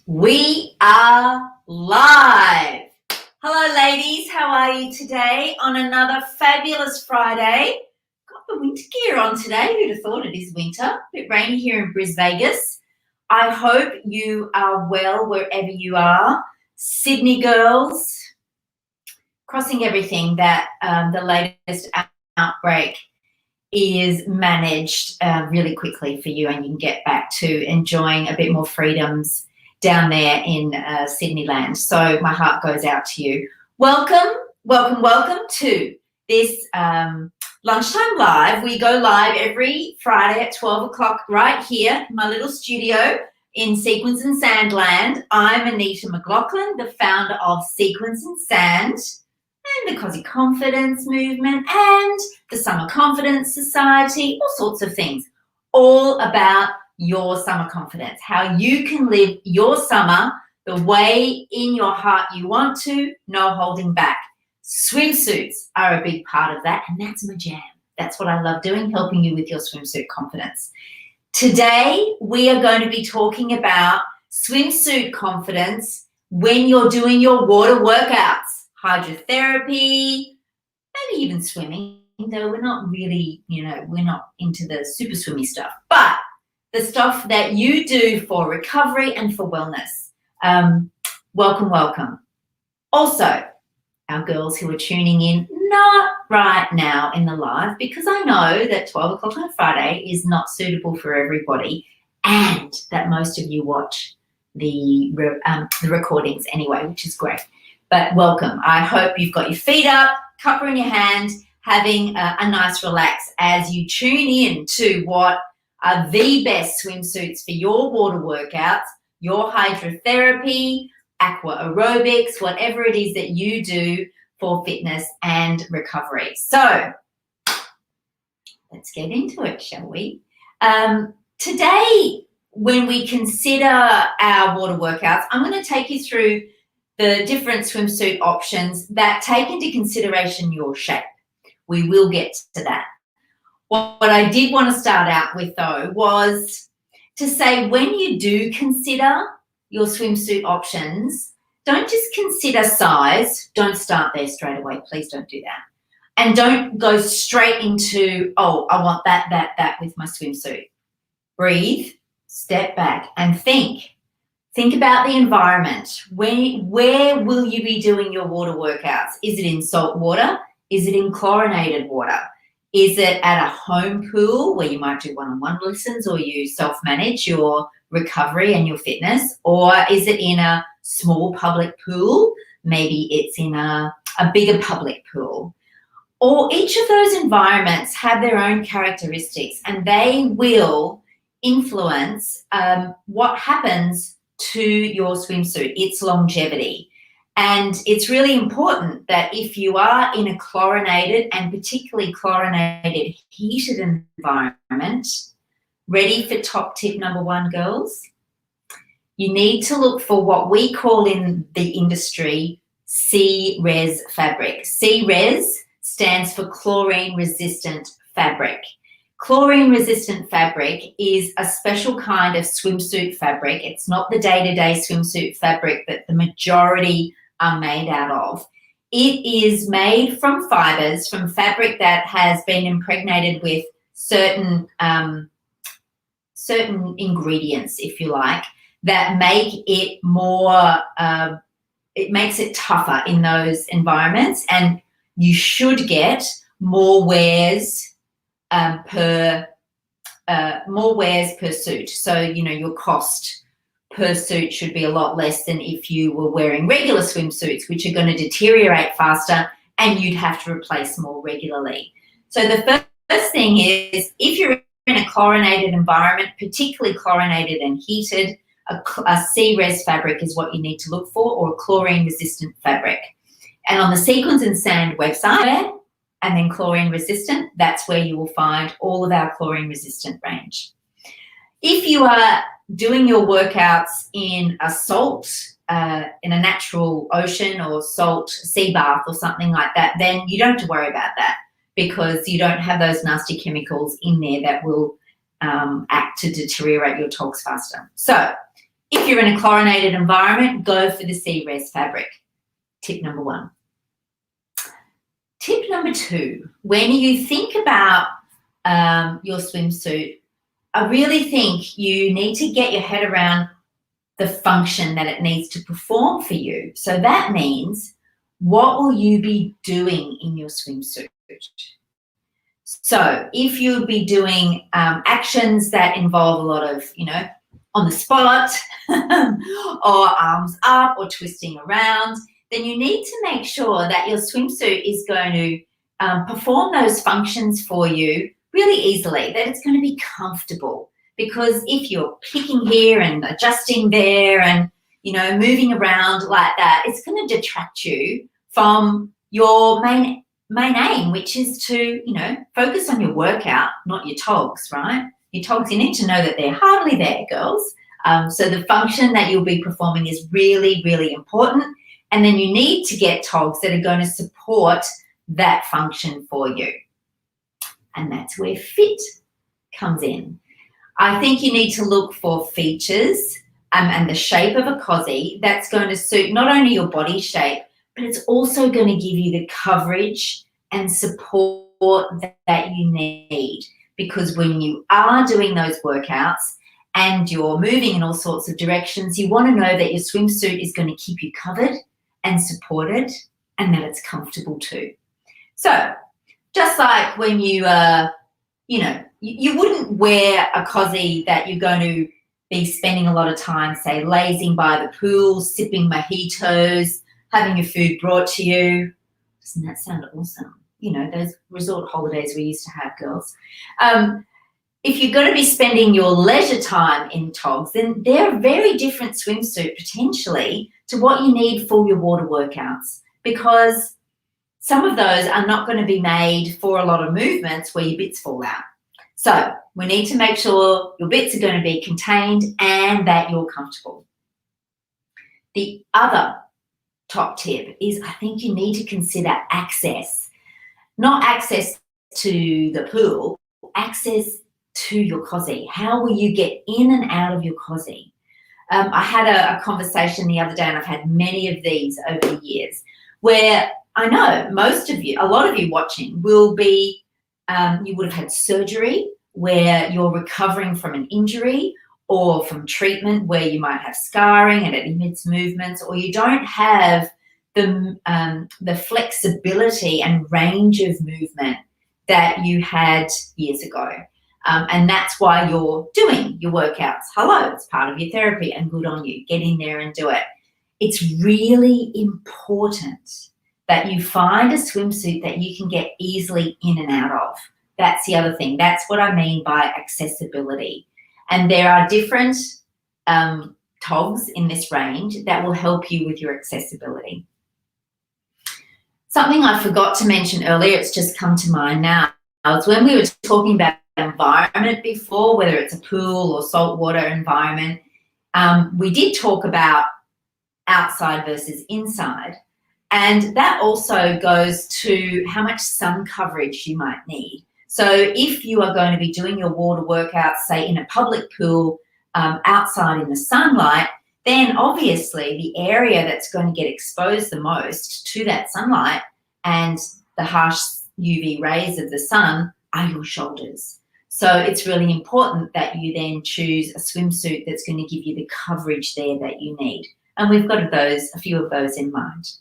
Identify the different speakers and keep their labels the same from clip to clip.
Speaker 1: We are live. Hello, ladies. How are you today on another fabulous Friday? Got the winter gear on today. Who'd have thought it is winter? A bit rainy here in Brisbane, Vegas. I hope you are well wherever you are. Sydney girls, crossing everything that the latest outbreak is managed really quickly for you and you can get back to enjoying a bit more freedoms down there in Sydneyland. So my heart goes out to you. Welcome to this lunchtime live. We go live every Friday at 12 o'clock right here in my little studio in Sequins and Sandland. I'm Anita McLaughlin, the founder of Sequins and Sand and the Cosy Confidence Movement and the Summer Confidence Society, all sorts of things, all about your summer confidence, how you can live your summer the way in your heart you want to, no holding back. Swimsuits are a big part of that, and that's my jam. That's what I love doing, helping you with your swimsuit confidence. Today, we are going to be talking about swimsuit confidence when you're doing your water workouts, hydrotherapy, maybe even swimming, though we're not really, we're not into the super swimmy stuff, but the stuff that you do for recovery and for wellness. Welcome. Also, our girls who are tuning in, not right now in the live, because I know that 12 o'clock on a Friday is not suitable for everybody and that most of you watch the recordings anyway, which is great. But welcome. I hope you've got your feet up, cuppa in your hand, having a nice relax as you tune in to what are the best swimsuits for your water workouts, your hydrotherapy, aqua aerobics, whatever it is that you do for fitness and recovery. So let's get into it, shall we? Today, when we consider our water workouts, I'm going to take you through the different swimsuit options that take into consideration your shape. We will get to that. What I did want to start out with, though, was to say when you do consider your swimsuit options, don't just consider size. Don't start there straight away. Please don't do that. And don't go straight into, oh, I want that with my swimsuit. Breathe, step back, and think. Think about the environment. Where will you be doing your water workouts? Is it in salt water? Is it in chlorinated water? Is it at a home pool where you might do one-on-one lessons or you self-manage your recovery and your fitness? Or is it in a small public pool? Maybe it's in a bigger public pool. Or each of those environments have their own characteristics and they will influence what happens to your swimsuit, its longevity. And it's really important that if you are in a chlorinated and particularly chlorinated heated environment, ready for top tip number one, girls? You need to look for what we call in the industry C-res fabric. C-res stands for chlorine resistant fabric. Chlorine resistant fabric is a special kind of swimsuit fabric. It's not the day-to-day swimsuit fabric that the majority are made out of. It is made from fibers, from fabric that has been impregnated with certain ingredients, if you like, that make it more, it makes it tougher in those environments, and you should get more wears per suit. So, your cost per suit should be a lot less than if you were wearing regular swimsuits, which are going to deteriorate faster and you'd have to replace more regularly. So the first thing is, if you're in a chlorinated environment, particularly chlorinated and heated, a C-res fabric is what you need to look for, or a chlorine-resistant fabric. And on the Sequins and Sand website, and then chlorine-resistant, that's where you will find all of our chlorine-resistant range. If you are doing your workouts in a salt, in a natural ocean or salt sea bath or something like that, then you don't have to worry about that because you don't have those nasty chemicals in there that will act to deteriorate your togs faster. So If you're in a chlorinated environment, go for the C-res fabric. Tip number 1. Tip number 2, when you think about your swimsuit, I really think you need to get your head around the function that it needs to perform for you. So that means, what will you be doing in your swimsuit? So if you'll be doing actions that involve a lot of, on the spot or arms up or twisting around, then you need to make sure that your swimsuit is going to perform those functions for you really easily, that it's going to be comfortable. Because if you're picking here and adjusting there and, moving around like that, it's going to detract you from your main aim, which is to, focus on your workout, not your togs, right? Your togs, you need to know that they're hardly there, girls. So the function that you'll be performing is really, really important. And then you need to get togs that are going to support that function for you. And that's where fit comes in. I think you need to look for features and the shape of a cozy that's going to suit not only your body shape, but it's also going to give you the coverage and support that you need. Because when you are doing those workouts and you're moving in all sorts of directions, you want to know that your swimsuit is going to keep you covered and supported, and that it's comfortable too. So just like when you wouldn't wear a cozy that you're going to be spending a lot of time, say, lazing by the pool, sipping mojitos, having your food brought to you. Doesn't that sound awesome? Those resort holidays we used to have, girls. If you're going to be spending your leisure time in togs, then they're a very different swimsuit potentially to what you need for your water workouts, because some of those are not going to be made for a lot of movements where your bits fall out. So we need to make sure your bits are going to be contained and that you're comfortable. The other top tip is, I think you need to consider access. Not access to the pool, access to your cozy. How will you get in and out of your cozy? I had a conversation the other day, and I've had many of these over the years, where I know most of you, a lot of you watching, will be, you would have had surgery where you're recovering from an injury, or from treatment where you might have scarring and it limits movements, or you don't have the flexibility and range of movement that you had years ago. And that's why you're doing your workouts. Hello, it's part of your therapy, and good on you. Get in there and do it. It's really important that you find a swimsuit that you can get easily in and out of. That's the other thing. That's what I mean by accessibility. And there are different togs in this range that will help you with your accessibility. Something I forgot to mention earlier, it's just come to mind now, is when we were talking about environment before, whether it's a pool or saltwater environment, we did talk about outside versus inside. And that also goes to how much sun coverage you might need. So if you are going to be doing your water workouts, say in a public pool, outside in the sunlight, then obviously the area that's going to get exposed the most to that sunlight and the harsh UV rays of the sun are your shoulders. So it's really important that you then choose a swimsuit that's going to give you the coverage there that you need. And we've got a few of those in mind.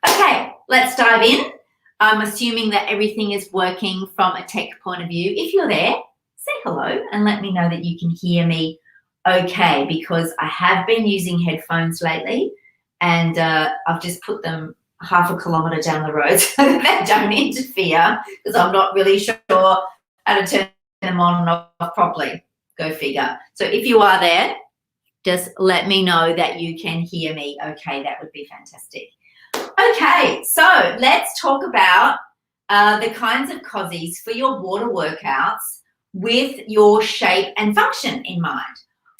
Speaker 1: Okay, let's dive in. I'm assuming that everything is working from a tech point of view. If you're there, say hello and let me know that you can hear me okay, because I have been using headphones lately, and I've just put them half a kilometre down the road so that they don't interfere, because I'm not really sure how to turn them on and off properly. Go figure. So if you are there, just let me know that you can hear me okay. That would be fantastic. Okay, so let's talk about the kinds of cozies for your water workouts with your shape and function in mind.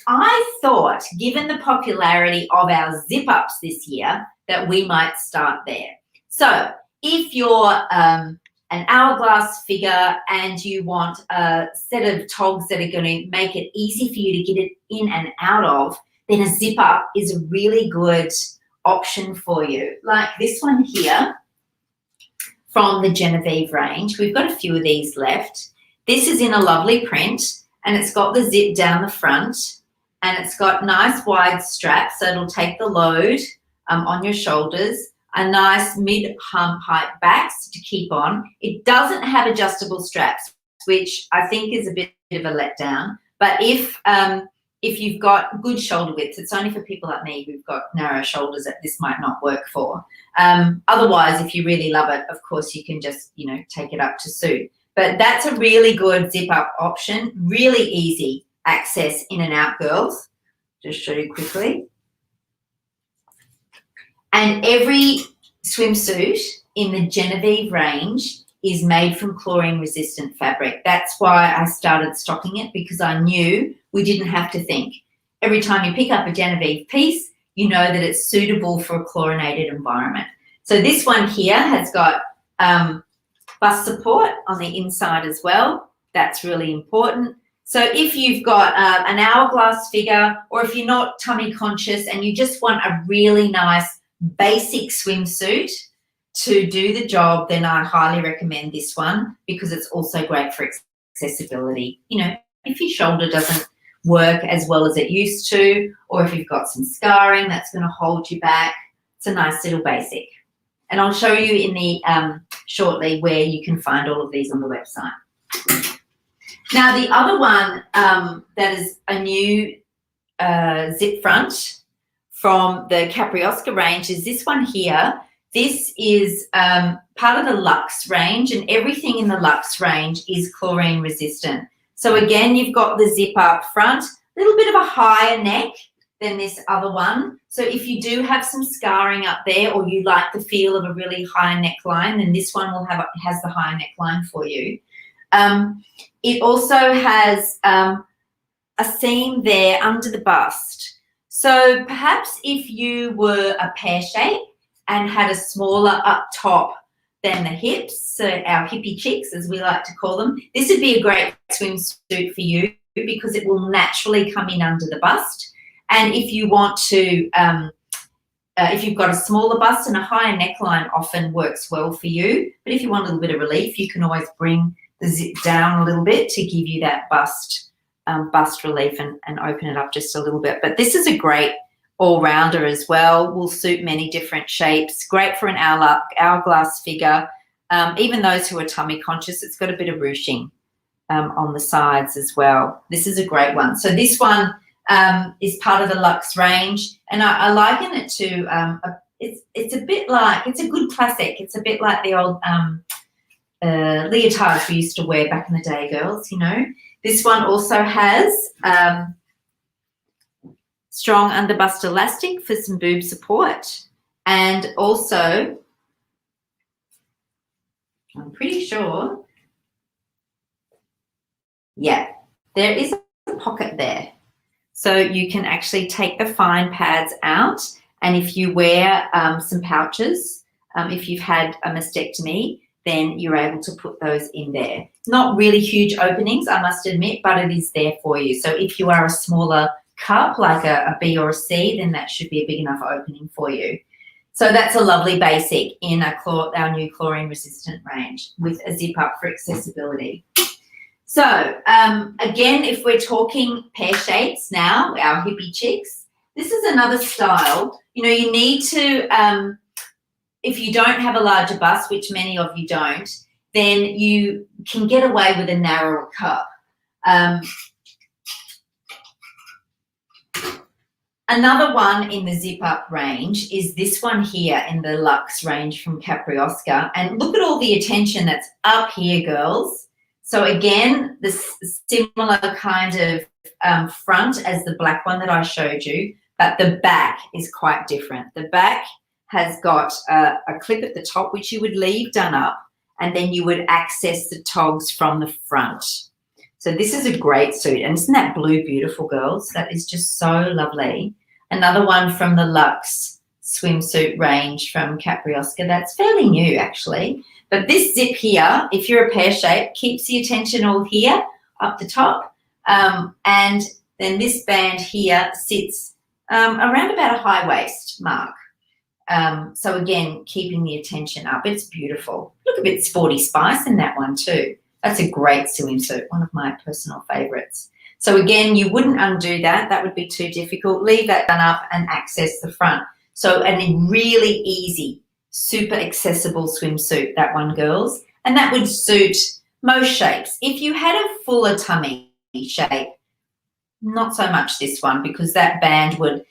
Speaker 1: I thought, given the popularity of our zip-ups this year, that we might start there. So if you're an hourglass figure and you want a set of togs that are going to make it easy for you to get it in and out of, then a zip up is a really good option for you. Like this one here from the Genevieve range. We've got a few of these left. This is in a lovely print, and it's got the zip down the front, and it's got nice wide straps, so it'll take the load on your shoulders, a nice mid-hump height backs to keep on. It doesn't have adjustable straps, which I think is a bit of a letdown, but if you've got good shoulder width, it's only for people like me who've got narrow shoulders that this might not work for. Otherwise, if you really love it, of course, you can just, you know, take it up to suit. But that's a really good zip up option, really easy access in and out, girls. Just show you quickly. And every swimsuit in the Genevieve range is made from chlorine resistant fabric. That's why I started stocking it, because I knew we didn't have to think. Every time you pick up a Genevieve piece, you know that it's suitable for a chlorinated environment. So this one here has got bust support on the inside as well. That's really important. So if you've got an hourglass figure, or if you're not tummy conscious and you just want a really nice basic swimsuit to do the job, then I highly recommend this one, because it's also great for accessibility. You know, if your shoulder doesn't work as well as it used to, or if you've got some scarring that's going to hold you back, it's a nice little basic. And I'll show you in the shortly where you can find all of these on the website. Now, the other one that is a new zip front from the Capriosca range is this one here. This is part of the Luxe range, and everything in the Luxe range is chlorine resistant. So again, you've got the zip up front, a little bit of a higher neck than this other one. So if you do have some scarring up there, or you like the feel of a really high neckline, then this one has the high neckline for you. It also has a seam there under the bust. So perhaps if you were a pear shape and had a smaller up top than the hips, so our hippie chicks, as we like to call them, this would be a great swimsuit for you, because it will naturally come in under the bust. And if you want to, if you've got a smaller bust, and a higher neckline often works well for you, but if you want a little bit of relief, you can always bring the zip down a little bit to give you that bust relief and open it up just a little bit. But this is a great all-rounder as well, will suit many different shapes, great for an hourglass figure. Even those who are tummy conscious, it's got a bit of ruching on the sides as well. This is a great one. So this one is part of the Luxe range, and I liken it to, it's a bit like, it's a good classic. It's a bit like the old leotards we used to wear back in the day, girls, you know. This one also has strong underbust elastic for some boob support, and also, I'm pretty sure, yeah, there is a pocket there. So you can actually take the fine pads out, and if you wear some pouches, if you've had a mastectomy, then you're able to put those in there. Not really huge openings, I must admit, but it is there for you. So if you are a smaller cup, like a B or a C, then that should be a big enough opening for you. So that's a lovely basic in our new chlorine resistant range with a zip up for accessibility. So again, if we're talking pear shapes now, our hippie chicks, this is another style. You know, you need to, if you don't have a larger bust, which many of you don't, then you can get away with a narrower cup. Another one in the zip up range is this one here in the Luxe range from Capriosca. And look at all the attention that's up here, girls. So again, this similar kind of front as the black one that I showed you, but the back is quite different. The back has got a clip at the top, which you would leave done up, and then you would access the togs from the front. So this is a great suit. And isn't that blue beautiful, girls? That is just so lovely. Another one from the Luxe swimsuit range from Capriosca. That's fairly new, actually. But this zip here, if you're a pear shape, keeps the attention all here up the top. And then this band here sits around about a high waist mark. So again, keeping the attention up. It's beautiful. Look a bit sporty spice in that one too. That's a great swimsuit, one of my personal favourites. So again, you wouldn't undo that. That would be too difficult. Leave that done up and access the front. So a really easy, super accessible swimsuit, that one, girls. And that would suit most shapes. If you had a fuller tummy shape, not so much this one, because that band would,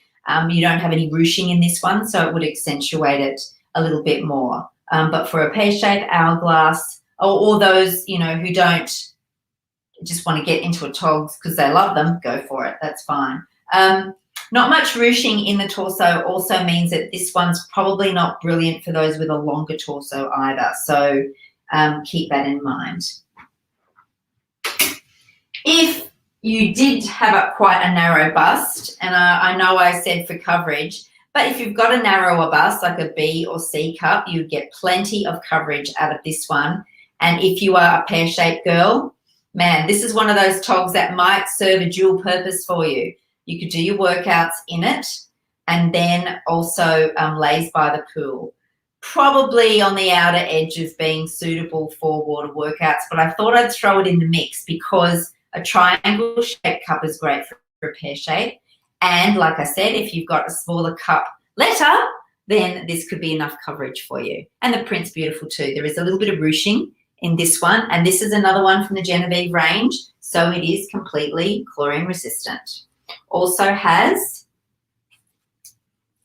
Speaker 1: you don't have any ruching in this one, so it would accentuate it a little bit more. But for a pear shape, hourglass, or those, you know, who don't just want to get into a togs because they love them, go for it. That's fine. Not much ruching in the torso also means that this one's probably not brilliant for those with a longer torso either. So keep that in mind. If you did have quite a narrow bust, and I know I said for coverage, but if you've got a narrower bust, like a B or C cup, you get plenty of coverage out of this one. And if you are a pear-shaped girl, man, this is one of those togs that might serve a dual purpose for you. You could do your workouts in it and then also lays by the pool. Probably on the outer edge of being suitable for water workouts, but I thought I'd throw it in the mix because a triangle shaped cup is great for a pear shape. And like I said, if you've got a smaller cup letter, then this could be enough coverage for you. And the print's beautiful too. There is a little bit of ruching in this one. And this is another one from the Genevieve range. So it is completely chlorine resistant. Also has,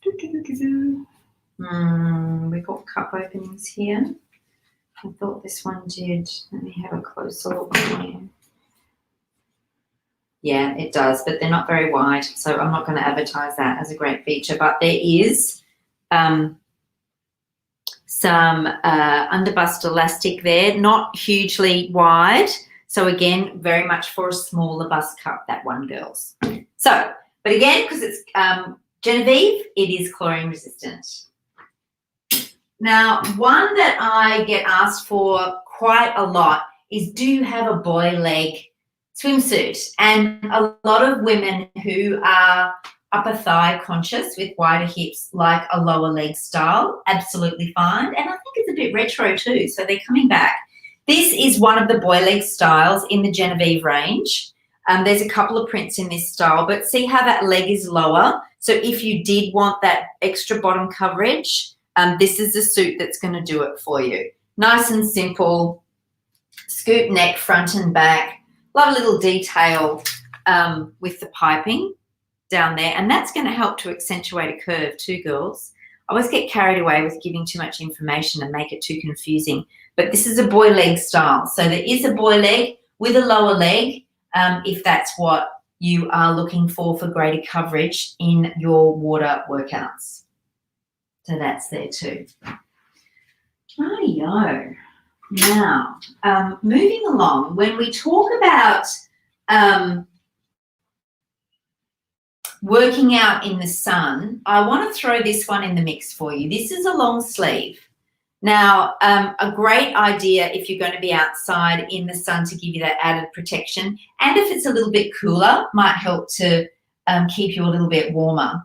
Speaker 1: we've got cup openings here. I thought this one did. Let me have a closer look here. Yeah, it does, but they're not very wide, so I'm not going to advertise that as a great feature. But there is some underbust elastic there, not hugely wide. So again, very much for a smaller bust cup, that one, girls. So, but again, because it's Genevieve, it is chlorine resistant. Now, one that I get asked for quite a lot is, do you have a boy leg swimsuit? And a lot of women who are upper thigh conscious with wider hips like a lower leg style, absolutely fine. And I think it's a bit retro too, so they're coming back. This is one of the boy leg styles in the Genevieve range. There's a couple of prints in this style, but see how that leg is lower? So if you did want that extra bottom coverage, this is the suit that's going to do it for you. Nice and simple, scoop neck, front and back. Love a little detail with the piping down there, and that's going to help to accentuate a curve too, girls. I always get carried away with giving too much information and make it too confusing, but this is a boy leg style. So there is a boy leg with a lower leg if that's what you are looking for greater coverage in your water workouts. So that's there too. Rightio. Now, moving along, when we talk about working out in the sun, I want to throw this one in the mix for you. This is a long sleeve. Now, a great idea if you're going to be outside in the sun to give you that added protection, and if it's a little bit cooler, might help to keep you a little bit warmer.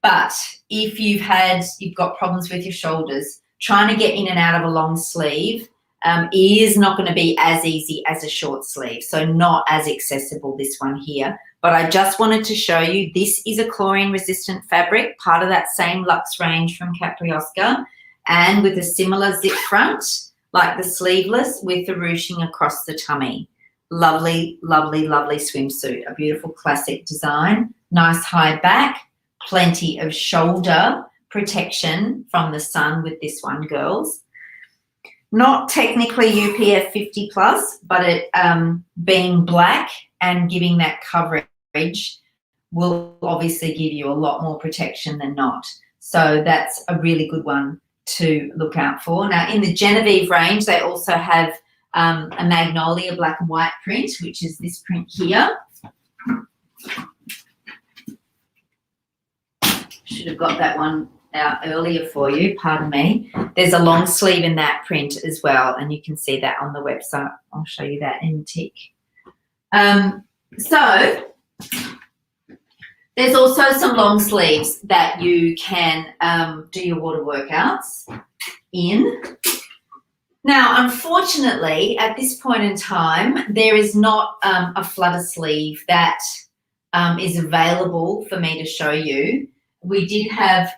Speaker 1: But if you've got problems with your shoulders, trying to get in and out of a long sleeve is not going to be as easy as a short sleeve, so not as accessible, this one here. But I just wanted to show you this is a chlorine resistant fabric, part of that same luxe range from Capriosca, and with a similar zip front like the sleeveless with the ruching across the tummy. Lovely, lovely, lovely swimsuit, a beautiful classic design, nice high back, plenty of shoulder protection from the sun with this one, girls. Not technically UPF 50 plus, but it being black and giving that coverage will obviously give you a lot more protection than not. So that's a really good one to look out for. Now, in the Genevieve range, they also have a magnolia black and white print, which is this print here. Should have got that one out earlier for you, pardon me. There's a long sleeve in that print as well, and you can see that on the website. I'll show you that in a tick. So There's also some long sleeves that you can do your water workouts in. Now, unfortunately, at this point in time, there is not a flutter sleeve that is available for me to show you. We did have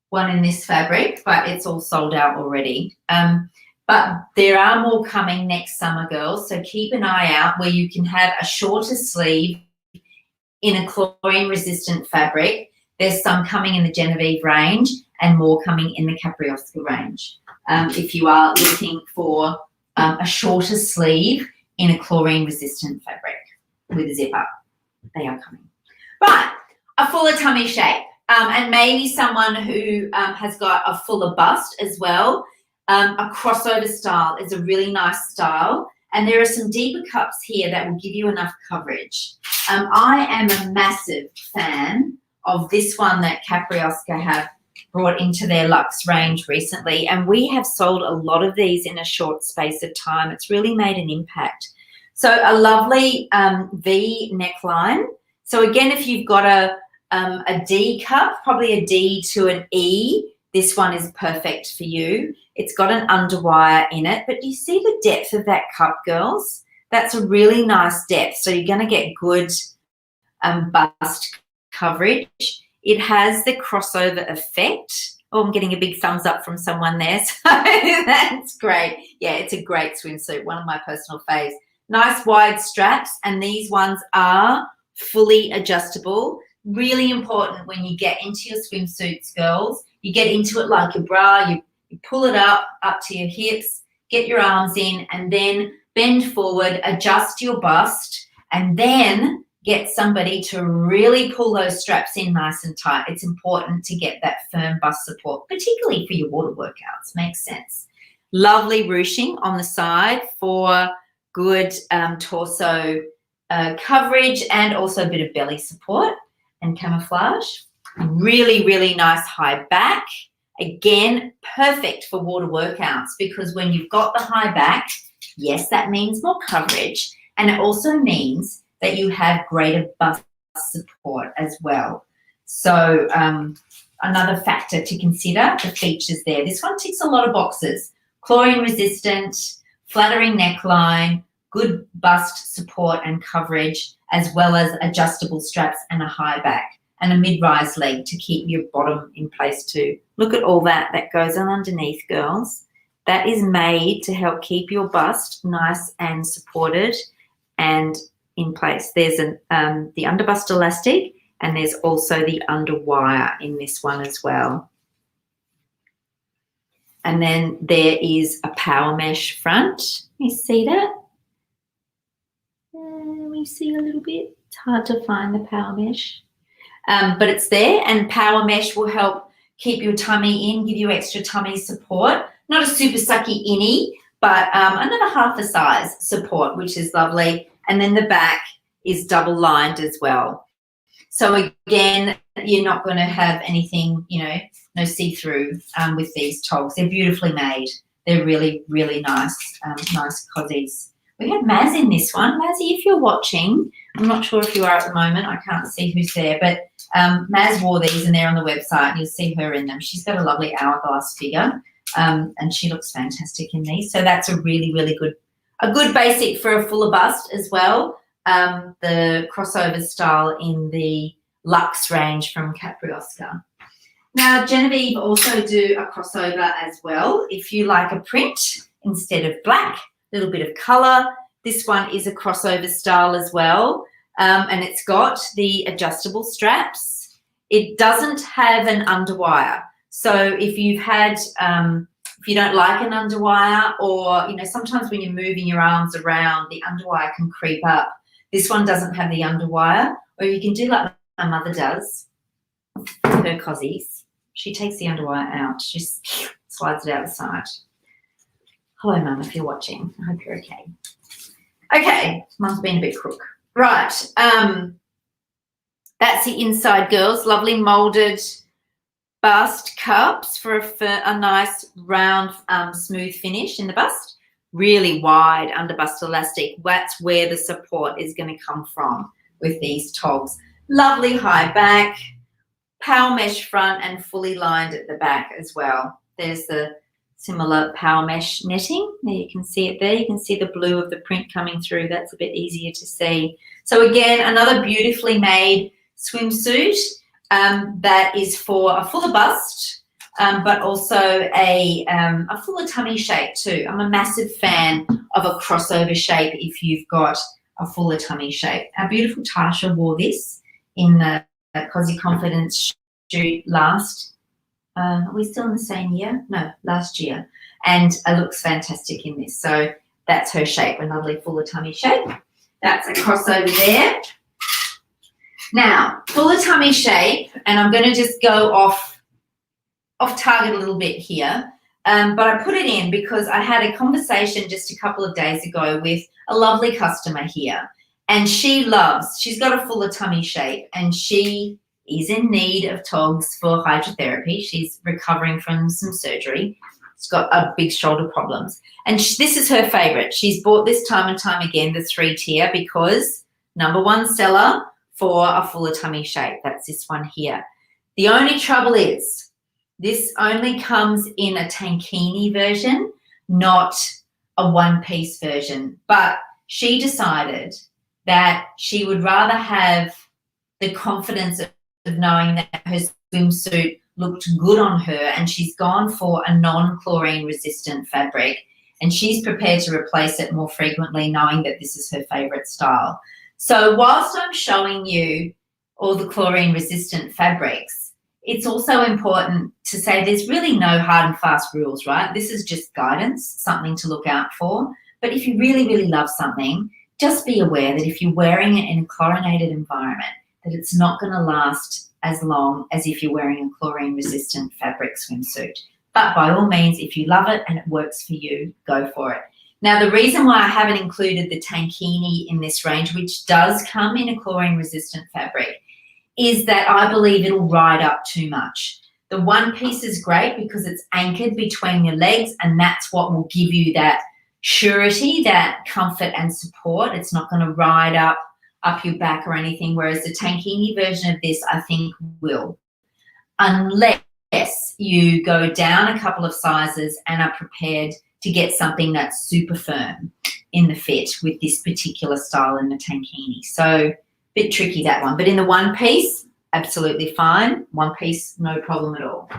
Speaker 1: one in this fabric, but it's all sold out already. But there are more coming next summer, girls, so keep an eye out where you can have a shorter sleeve in a chlorine-resistant fabric. There's some coming in the Genevieve range and more coming in the Capriosca range. If you are looking for a shorter sleeve in a chlorine-resistant fabric with a zipper, they are coming. Right, a fuller tummy shape, and maybe someone who has got a fuller bust as well. A crossover style is a really nice style, and there are some deeper cups here that will give you enough coverage. I am a massive fan of this one that Capriosca have brought into their luxe range recently, and we have sold a lot of these in a short space of time. It's really made an impact. So a lovely V neckline. So again, if you've got a D cup, probably a D to an E, this one is perfect for you. It's got an underwire in it, but do you see the depth of that cup, girls? That's a really nice depth. So you're going to get good bust coverage. It has the crossover effect. Oh, I'm getting a big thumbs up from someone there. So that's great. Yeah, it's a great swimsuit, one of my personal faves. Nice wide straps, and these ones are fully adjustable. Really important when you get into your swimsuits, girls. You get into it like a bra. You pull it up to your hips, get your arms in, and then bend forward, adjust your bust, and then get somebody to really pull those straps in nice and tight. It's important to get that firm bust support, particularly for your water workouts. Makes sense. Lovely ruching on the side for good torso coverage and also a bit of belly support and camouflage. Really, really nice high back. Again, perfect for water workouts because when you've got the high back, yes, that means more coverage, and it also means that you have greater bust support as well. So another factor to consider, the features there. This one ticks a lot of boxes. Chlorine resistant, flattering neckline, good bust support and coverage, as well as adjustable straps and a high back and a mid-rise leg to keep your bottom in place too. Look at all that goes on underneath, girls. That is made to help keep your bust nice and supported and in place. There's the underbust elastic, and there's also the underwire in this one as well. And then there is a power mesh front. You see that? Let me see a little bit. It's hard to find the power mesh. But it's there, and power mesh will help keep your tummy in, give you extra tummy support. Not a super sucky innie, but another half a size support, which is lovely. And then the back is double lined as well. So again, you're not going to have anything, no see-through with these togs. They're beautifully made. They're really, really nice, nice cozies. We have Maz in this one. Mazzy, if you're watching, I'm not sure if you are at the moment. I can't see who's there, but Maz wore these and they're on the website and you'll see her in them. She's got a lovely hourglass figure and she looks fantastic in these. So that's a really, really good basic for a fuller bust as well. The crossover style in the luxe range from Capriosca. Now, Genevieve also do a crossover as well. If you like a print instead of black, a little bit of colour. This one is a crossover style as well, and it's got the adjustable straps. It doesn't have an underwire. So if you've had, if you don't like an underwire, or, sometimes when you're moving your arms around, the underwire can creep up. This one doesn't have the underwire, or you can do like my mother does, her cozies. She takes the underwire out, she just slides it out the side. Hello, Mum, if you're watching. I hope you're okay. Okay, Mum's been a bit crook. Right, that's the inside, girls. Lovely moulded bust cups for a nice round, smooth finish in the bust. Really wide under bust elastic. That's where the support is going to come from with these togs. Lovely high back, power mesh front and fully lined at the back as well. There's the similar power mesh netting. There you can see it there. You can see the blue of the print coming through. That's a bit easier to see. So again, another beautifully made swimsuit that is for a fuller bust, but also a fuller tummy shape too. I'm a massive fan of a crossover shape if you've got a fuller tummy shape. Our beautiful Tasha wore this in the Cozy Confidence shoot last. Are we still in the same year? No, last year. And it looks fantastic in this. So that's her shape, a lovely fuller tummy shape. That's a crossover there. Now, fuller tummy shape, and I'm going to just go off target a little bit here, but I put it in because I had a conversation just a couple of days ago with a lovely customer here, and she's got a fuller tummy shape, and she is in need of togs for hydrotherapy. She's recovering from some surgery. She's got a big shoulder problems, and this is her favorite. She's bought this time and time again, the 3-tier, because #1 seller for a fuller tummy shape. That's this one here. The only trouble is this only comes in a tankini version, not a one-piece version. But she decided that she would rather have the confidence of knowing that her swimsuit looked good on her, and she's gone for a non-chlorine resistant fabric, and she's prepared to replace it more frequently, knowing that this is her favorite style. So whilst I'm showing you all the chlorine resistant fabrics, it's also important to say there's really no hard and fast rules, right? This is just guidance, something to look out for. But if you really, really love something, just be aware that if you're wearing it in a chlorinated environment, that it's not going to last as long as if you're wearing a chlorine resistant fabric swimsuit. But by all means, if you love it and it works for you, go for it. Now, the reason why I haven't included the tankini in this range, which does come in a chlorine resistant fabric, is that I believe it'll ride up too much. The one piece is great because it's anchored between your legs, and that's what will give you that surety, that comfort and support. It's not going to ride up your back or anything, whereas the tankini version of this, I think, will. Unless you go down a couple of sizes and are prepared to get something that's super firm in the fit with this particular style in the tankini. So, bit tricky, that one. But in the one piece, absolutely fine. One piece, no problem at all.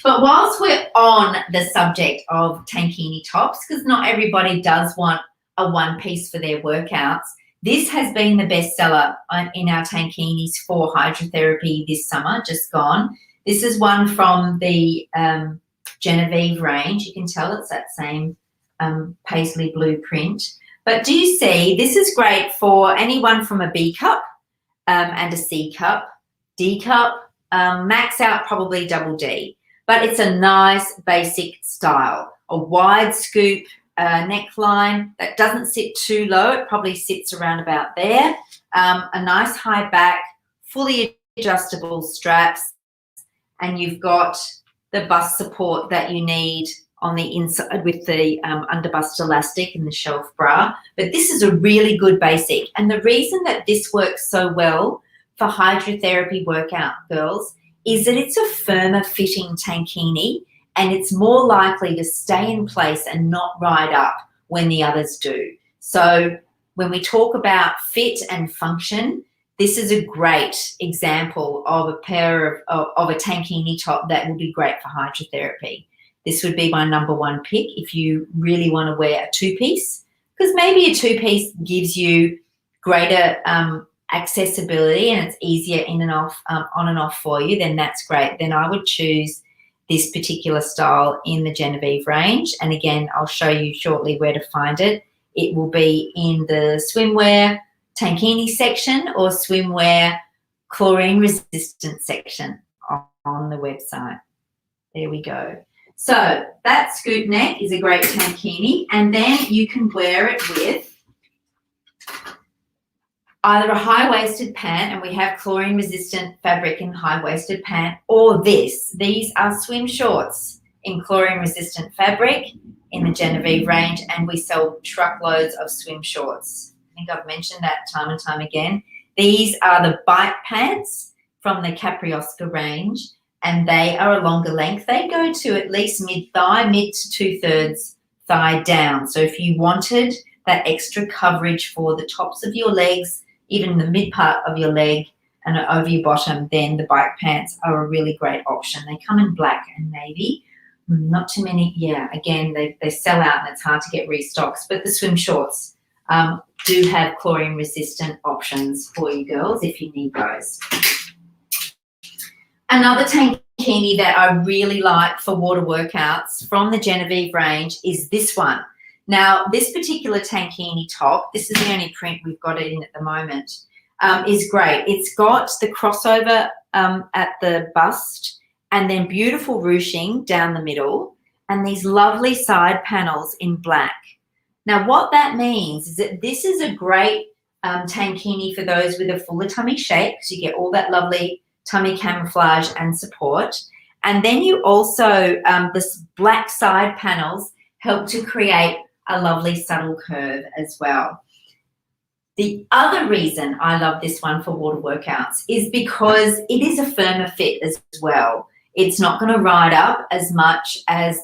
Speaker 1: But whilst we're on the subject of tankini tops, because not everybody does want a one piece for their workouts, this has been the best seller in our tankinis for hydrotherapy this summer, just gone. This is one from the Genevieve range. You can tell it's that same paisley blue print. But do you see, this is great for anyone from a B cup and a C cup, D cup, max out probably double D. But it's a nice basic style, a wide scoop neckline that doesn't sit too low. It probably sits around about there. A nice high back, fully adjustable straps, and you've got the bust support that you need on the inside with the underbust elastic and the shelf bra. But this is a really good basic. And the reason that this works so well for hydrotherapy workout girls is that it's a firmer fitting tankini, and it's more likely to stay in place and not ride up when the others do. So when we talk about fit and function, this is a great example of a pair of a tankini top that will be great for hydrotherapy. This would be my #1 pick if you really want to wear a two-piece, because maybe a two-piece gives you greater accessibility and it's easier in and off, on and off for you. Then that's great. Then I would choose this particular style in the Genevieve range. And again, I'll show you shortly where to find it. It will be in the swimwear tankini section or swimwear chlorine resistant section on the website. There we go. So that scoop neck is a great tankini, and then you can wear it with either a high-waisted pant, and we have chlorine-resistant fabric in high-waisted pant, or this. These are swim shorts in chlorine-resistant fabric in the Genevieve range, and we sell truckloads of swim shorts. I think I've mentioned that time and time again. These are the bike pants from the Capriosca range, and they are a longer length. They go to at least mid-thigh, mid to 2/3 thigh down. So if you wanted that extra coverage for the tops of your legs, even the mid part of your leg and over your bottom, then the bike pants are a really great option. They come in black and navy. Not too many, again, they sell out and it's hard to get restocks, but the swim shorts do have chlorine resistant options for you girls if you need those. Another tankini that I really like for water workouts from the Genevieve range is this one. Now, this particular tankini top, this is the only print we've got it in at the moment, is great. It's got the crossover at the bust and then beautiful ruching down the middle and these lovely side panels in black. Now, what that means is that this is a great tankini for those with a fuller tummy shape, because you get all that lovely tummy camouflage and support. And then you also, this black side panels help to create a lovely subtle curve as well. The other reason I love this one for water workouts is because it is a firmer fit as well. It's not going to ride up as much as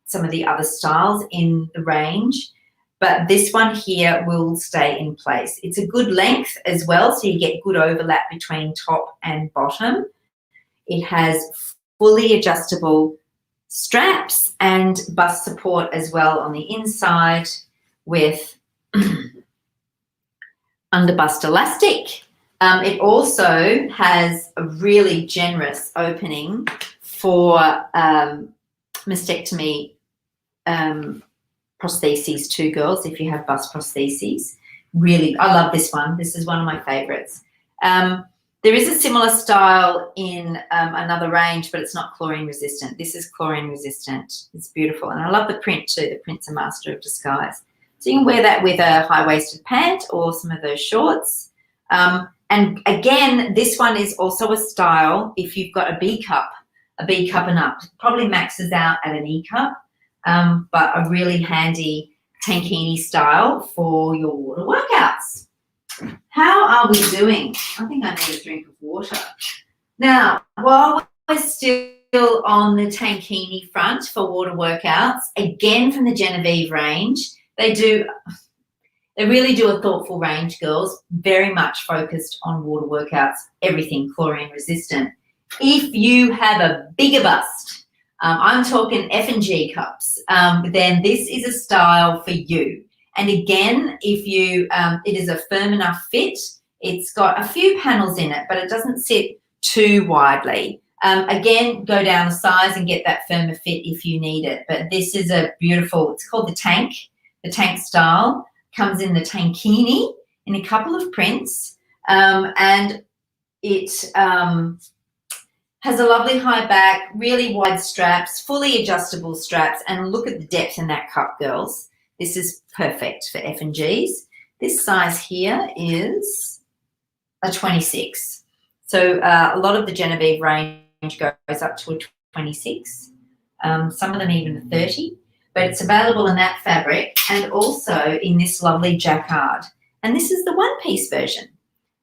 Speaker 1: some of the other styles in the range, but this one here will stay in place. It's a good length as well, so you get good overlap between top and bottom. It has fully adjustable straps and bust support as well on the inside with under bust elastic. It also has a really generous opening for mastectomy prostheses too, girls, if you have bust prostheses. Really, I love this one. This is one of my favorites. There is a similar style in another range, but it's not chlorine resistant. This is chlorine resistant. It's beautiful. And I love the print too. The print's a master of disguise. So you can wear that with a high-waisted pant or some of those shorts. And again, this one is also a style if you've got a B cup and up. Probably maxes out at an E cup, but a really handy tankini style for your water workouts. How are we doing? I think I need a drink of water. Now, while we're still on the tankini front for water workouts, again from the Genevieve range, they really do a thoughtful range, girls, very much focused on water workouts, everything chlorine resistant. If you have a bigger bust, I'm talking F&G cups, then this is a style for you. And again, if you, it is a firm enough fit. It's got a few panels in it, but it doesn't sit too widely. Again, go down a size and get that firmer fit if you need it. But this is a beautiful, it's called the tank style. Comes in the tankini in a couple of prints, and it has a lovely high back, really wide straps, fully adjustable straps, and look at the depth in that cup, girls. This is perfect for F&Gs. This size here is a 26. So a lot of the Genevieve range goes up to a 26, some of them even a 30. But it's available in that fabric and also in this lovely jacquard. And this is the one-piece version.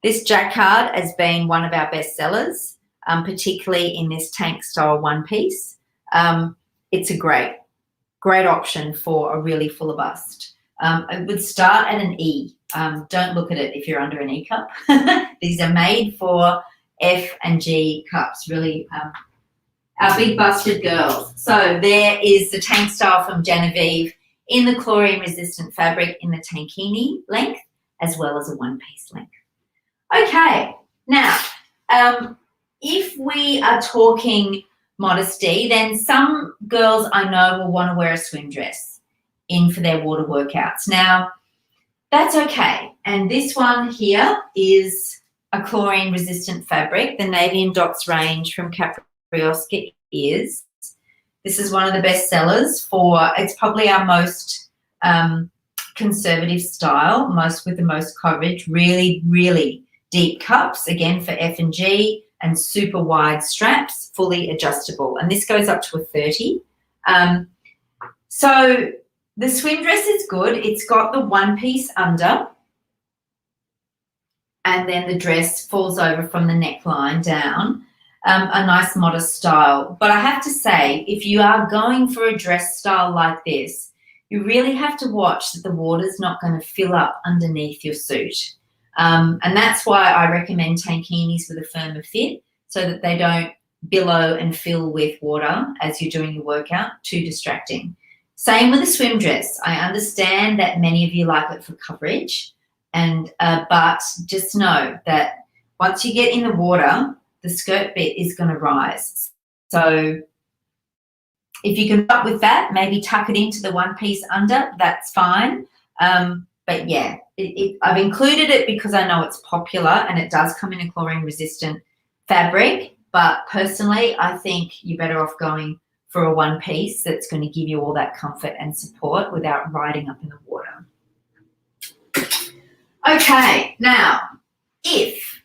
Speaker 1: This jacquard has been one of our best sellers, particularly in this tank style one-piece. It's a great option for a really fuller bust. It would start at an E. Don't look at it if you're under an E cup. These are made for F and G cups, really our big busted girls. So there is the tank style from Genevieve in the chlorine resistant fabric in the tankini length as well as a one-piece length. Okay, now if we are talking modesty, then some girls I know will want to wear a swim dress in for their water workouts. Now, that's okay. And this one here is a chlorine resistant fabric. The Navy and Dots range from Capriosca is. This is one of the best sellers for, it's probably our most conservative style, with the most coverage, really, really deep cups, again for F&G, and super wide straps, fully adjustable. And this goes up to a 30. So the swim dress is good. It's got the one piece under. and then the dress falls over from the neckline down. A nice modest style. But I have to say, if you are going for a dress style like this, you really have to watch that the water's not going to fill up underneath your suit. And that's why I recommend tankinis with a firmer fit, so that they don't billow and fill with water as you're doing your workout, too distracting. Same with a swim dress. I understand that many of you like it for coverage, and but just know that once you get in the water, the skirt bit is going to rise. So if you can up with that, maybe tuck it into the one piece under, that's fine. But yeah, I've included it because I know it's popular and it does come in a chlorine resistant fabric. But personally, I think you're better off going for a one piece that's going to give you all that comfort and support without riding up in the water. Okay, now if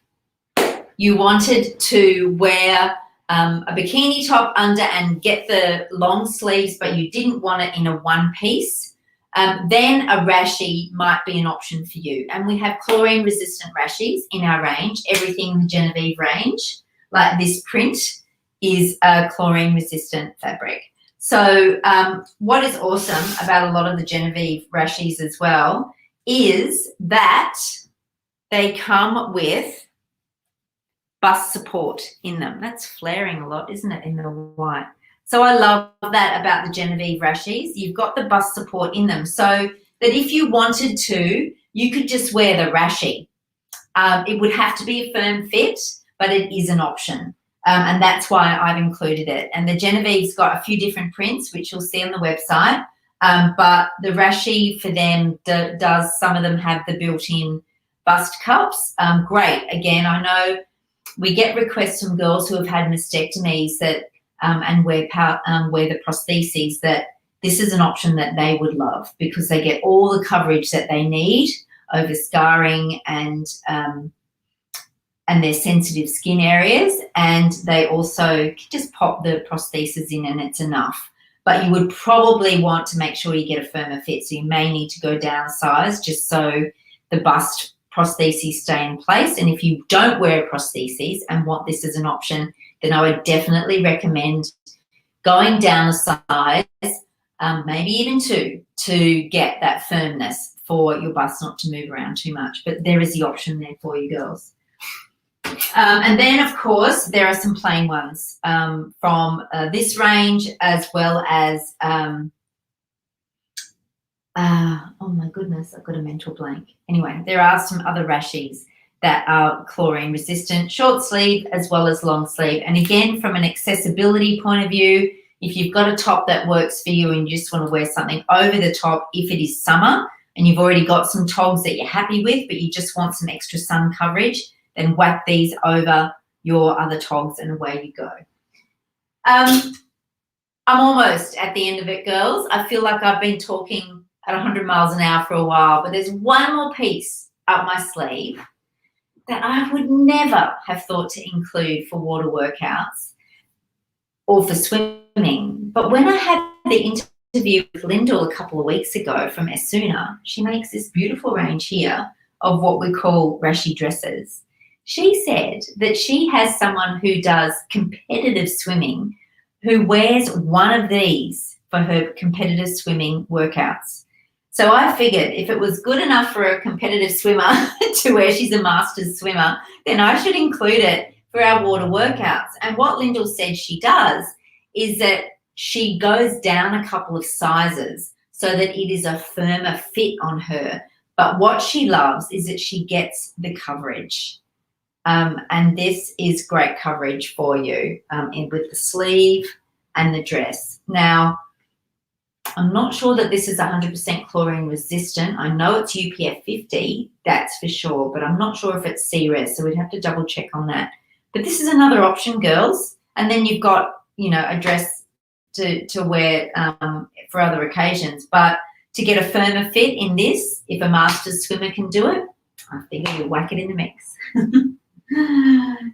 Speaker 1: you wanted to wear a bikini top under and get the long sleeves, but you didn't want it in a one piece, then a rashie might be an option for you. And we have chlorine resistant rashies in our range. Everything in the Genevieve range, like this print, is a chlorine resistant fabric. So what is awesome about a lot of the Genevieve rashies as well is that they come with bust support in them. That's flaring a lot, isn't it, in the white? So I love that about the Genevieve rashies. You've got the bust support in them, so that if you wanted to, you could just wear the rashie. It would have to be a firm fit, but it is an option. And that's why I've included it. And the Genevieve's got a few different prints, which you'll see on the website. But the rashie for them does, some of them have the built-in bust cups. Great. Again, I know we get requests from girls who have had mastectomies that and wear the prostheses, that this is an option that they would love, because they get all the coverage that they need over scarring and their sensitive skin areas, and they also just pop the prosthesis in and it's enough. But you would probably want to make sure you get a firmer fit, so you may need to go down a size just so the bust prostheses stay in place. And if you don't wear prostheses and want this as an option, then I would definitely recommend going down a size, maybe even two, to get that firmness for your bust not to move around too much. But there is the option there for you girls. And then, of course, there are some plain ones from this range, as well as, oh my goodness, I've got a mental blank. Anyway, there are some other rashies that are chlorine resistant, short sleeve as well as long sleeve. And again, from an accessibility point of view, if you've got a top that works for you and you just want to wear something over the top, if it is summer and you've already got some togs that you're happy with, but you just want some extra sun coverage, then whack these over your other togs and away you go. I'm almost at the end of it, girls. I feel like I've been talking at 100 miles an hour for a while, but there's one more piece up my sleeve that I would never have thought to include for water workouts or for swimming. But when I had the interview with Lyndall a couple of weeks ago from Esuna, she makes this beautiful range here of what we call rashie dresses. She said that she has someone who does competitive swimming who wears one of these for her competitive swimming workouts. So I figured if it was good enough for a competitive swimmer to wear, she's a master's swimmer, then I should include it for our water workouts. And what Lyndall said she does is that she goes down a couple of sizes so that it is a firmer fit on her. But what she loves is that she gets the coverage. And this is great coverage for you with the sleeve and the dress. Now, I'm not sure that this is 100% chlorine resistant. I know it's UPF 50, that's for sure, but I'm not sure if it's C-res, so we'd have to double check on that. But this is another option, girls. And then you've got, you know, a dress to wear for other occasions. But to get a firmer fit in this, if a master's swimmer can do it, I figure you whack it in the mix.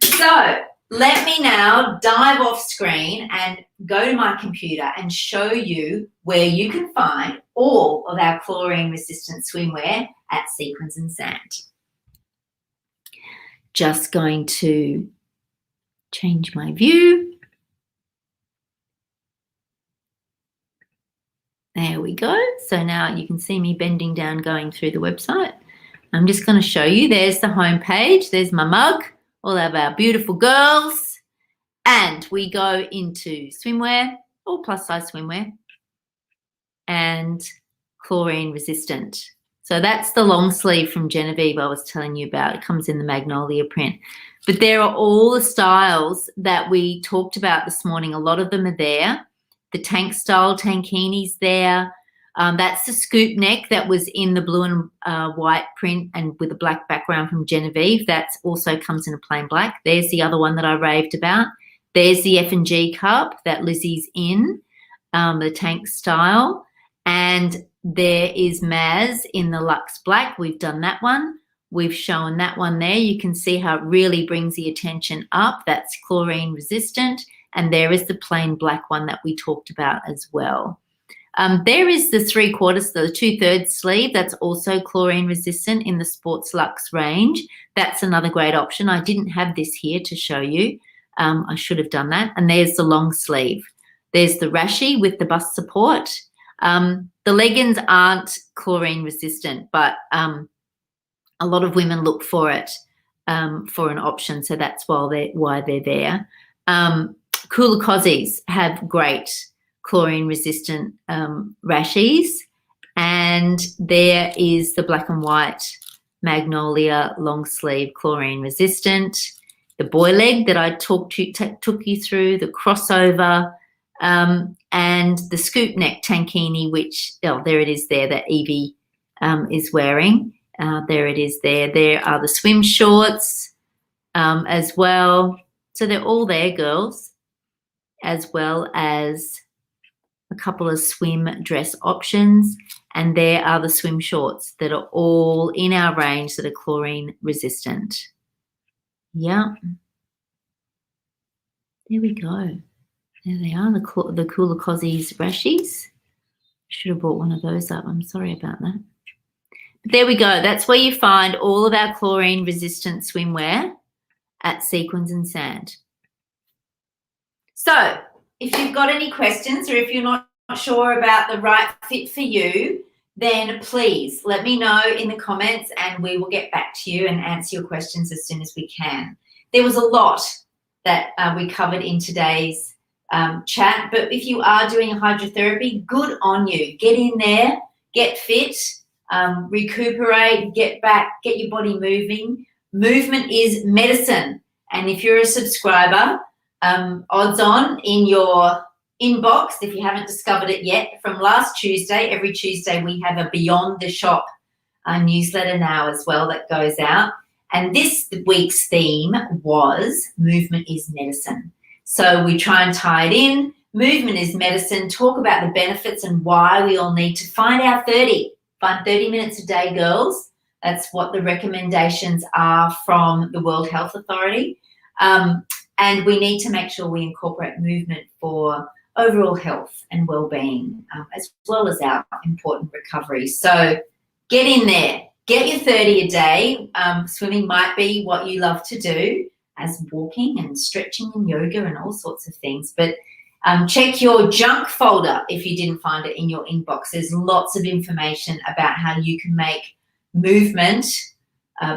Speaker 1: So let me now dive off screen and go to my computer and show you where you can find all of our chlorine resistant swimwear at Sequins and Sand. just going to change my view. There we go. So now you can see me bending down going through the website. I'm just going to show you. There's the home page. There's my mug, all of our beautiful girls. And we go into swimwear, all plus size swimwear, and chlorine resistant. So that's the long sleeve from Genevieve I was telling you about. It comes in the magnolia print. But there are all the styles that we talked about this morning. A lot of them are there. The tank style Tankinis there. That's the scoop neck that was in the blue and white print and with a black background from Genevieve. That also comes in a plain black. There's the other one that I raved about. There's the F&G cup that Lizzie's in, the tank style. And there is Maz in the luxe black. We've done that one. We've shown that one there. You can see how it really brings the attention up. That's chlorine resistant. And there is the plain black one that we talked about as well. There is the 3/4, the 2/3 sleeve. That's also chlorine resistant in the Sports Luxe range. That's another great option. I didn't have this here to show you. I should have done that. And there's the long sleeve. There's the Rashi with the bust support. The leggings aren't chlorine resistant, but a lot of women look for it for an option. So that's why they're there. Cooler Cozies have great chlorine resistant rashies, and there is the black and white magnolia long sleeve chlorine resistant, the boy leg that I took you through, the crossover, and the scoop neck tankini, which there it is there that Evie is wearing. There it is there. There are the swim shorts as well. So they're all there, girls, as well as a couple of swim dress options. And there are the swim shorts that are all in our range that are chlorine resistant. Yeah. There we go. There they are, the Cooler Cozies rashies. Should have brought one of those up. I'm sorry about that. But there we go. That's where you find all of our chlorine resistant swimwear at Sequins and Sand. So if you've got any questions or if you're not sure about the right fit for you, then please let me know in the comments and we will get back to you and answer your questions as soon as we can. There was a lot that we covered in today's chat, but if you are doing a hydrotherapy, good on you. Get in there, get fit, recuperate, get back, get your body moving. Movement is medicine. And if you're a subscriber, odds on in your inbox, if you haven't discovered it yet, from last Tuesday, every Tuesday we have a Beyond the Shop newsletter now as well that goes out. And this week's theme was Movement is Medicine. So we try and tie it in. Movement is medicine, talk about the benefits and why we all need to find our 30. Find 30 minutes a day, girls. That's what the recommendations are from the World Health Authority. And we need to make sure we incorporate movement for overall health and well-being, as well as our important recovery. So get in there. Get your 30 a day. Swimming might be what you love to do, as walking and stretching and yoga and all sorts of things. But check your junk folder if you didn't find it in your inbox. There's lots of information about how you can make movement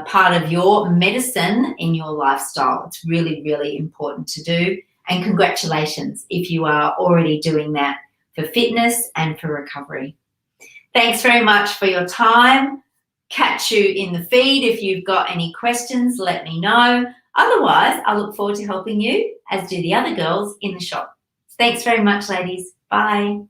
Speaker 1: part of your medicine in your lifestyle. It's really, really important to do. And congratulations if you are already doing that for fitness and for recovery. Thanks very much for your time. Catch you in the feed. If you've got any questions, let me know. Otherwise, I look forward to helping you, as do the other girls in the shop. Thanks very much, ladies. Bye.